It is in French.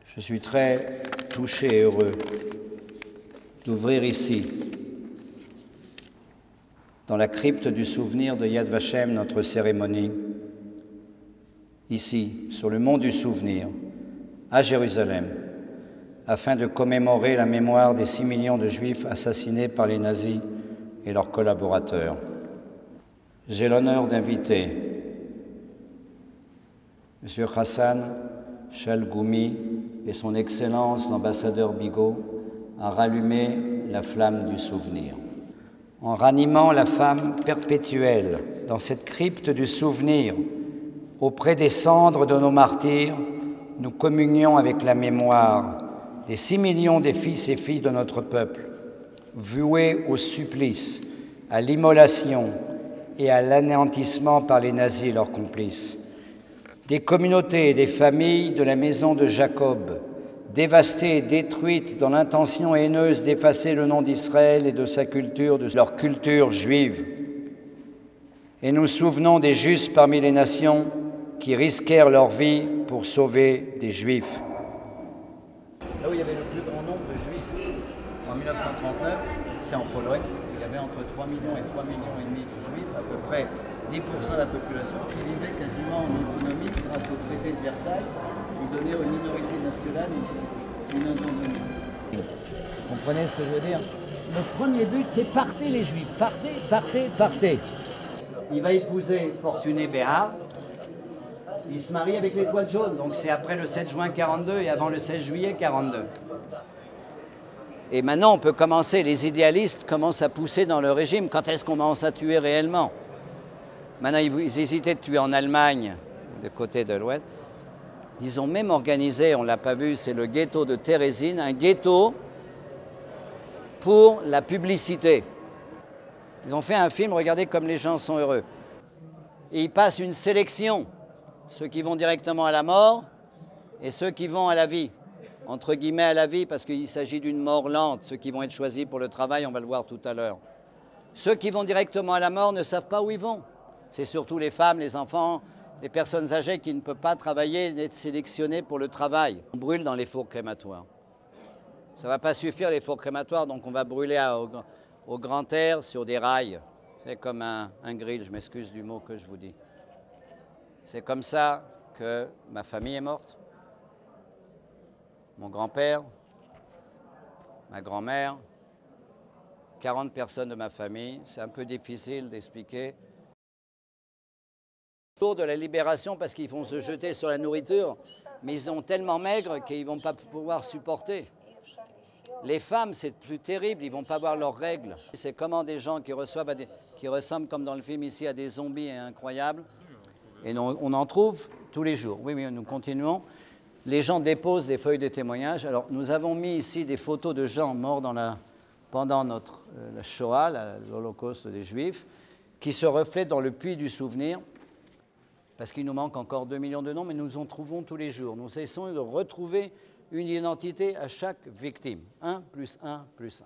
Je suis très touché et heureux d'ouvrir ici, dans la crypte du souvenir de Yad Vashem, notre cérémonie, ici, sur le mont du souvenir, à Jérusalem, afin de commémorer la mémoire des 6 millions de Juifs assassinés par les nazis et leurs collaborateurs. J'ai l'honneur d'inviter M. Hassan Chalgoumi et son Excellence l'ambassadeur Bigot à rallumer la flamme du souvenir. En ranimant la flamme perpétuelle dans cette crypte du souvenir, auprès des cendres de nos martyrs, nous communions avec la mémoire des 6 millions des fils et filles de notre peuple, voués au supplice, à l'immolation et à l'anéantissement par les nazis et leurs complices. Des communautés et des familles de la maison de Jacob, dévastées et détruites dans l'intention haineuse d'effacer le nom d'Israël et de sa culture, de leur culture juive. Et nous souvenons des justes parmi les nations qui risquèrent leur vie pour sauver des Juifs. Là où il y avait le plus grand nombre de Juifs en 1939, c'est en Pologne. Il y avait entre 3 millions et 3,5 millions de Juifs, à peu près 10% de la population, qui vivaient quasiment en autonomie grâce au traité de Versailles, qui donnait aux minorités nationales une autonomie. Vous comprenez ce que je veux dire? Le premier but, c'est partez les Juifs, partez, partez, partez. Il va épouser Fortuné Béhar. Il se marie avec l'étoile jaune, donc c'est après le 7 juin 42 et avant le 16 juillet 42. Et maintenant, on peut commencer, les idéalistes commencent à pousser dans le régime. Quand est-ce qu'on commence à tuer réellement? Maintenant, ils hésitaient de tuer en Allemagne, de côté de l'Ouest. Ils ont même organisé, on ne l'a pas vu, c'est le ghetto de Térésine, un ghetto pour la publicité. Ils ont fait un film, regardez comme les gens sont heureux. Et ils passent une sélection. Ceux qui vont directement à la mort et ceux qui vont à la vie, entre guillemets à la vie, parce qu'il s'agit d'une mort lente. Ceux qui vont être choisis pour le travail, on va le voir tout à l'heure. Ceux qui vont directement à la mort ne savent pas où ils vont. C'est surtout les femmes, les enfants, les personnes âgées qui ne peuvent pas travailler, être sélectionnées pour le travail. On brûle dans les fours crématoires. Ça ne va pas suffire les fours crématoires, donc on va brûler au grand air sur des rails. C'est comme un grill, je m'excuse du mot que je vous dis. C'est comme ça que ma famille est morte. Mon grand-père, ma grand-mère, 40 personnes de ma famille. C'est un peu difficile d'expliquer. Le jour de la libération, parce qu'ils vont se jeter sur la nourriture, mais ils sont tellement maigres qu'ils ne vont pas pouvoir supporter. Les femmes, c'est plus terrible, ils ne vont pas voir leurs règles. C'est comment des gens qui ressemblent, comme dans le film ici, à des zombies incroyables. Et on en trouve tous les jours. Oui, nous continuons. Les gens déposent des feuilles de témoignage. Alors, nous avons mis ici des photos de gens morts pendant la Shoah, l'Holocauste des Juifs, qui se reflètent dans le puits du souvenir, parce qu'il nous manque encore 2 millions de noms, mais nous en trouvons tous les jours. Nous essayons de retrouver une identité à chaque victime. 1 + 1 + 1.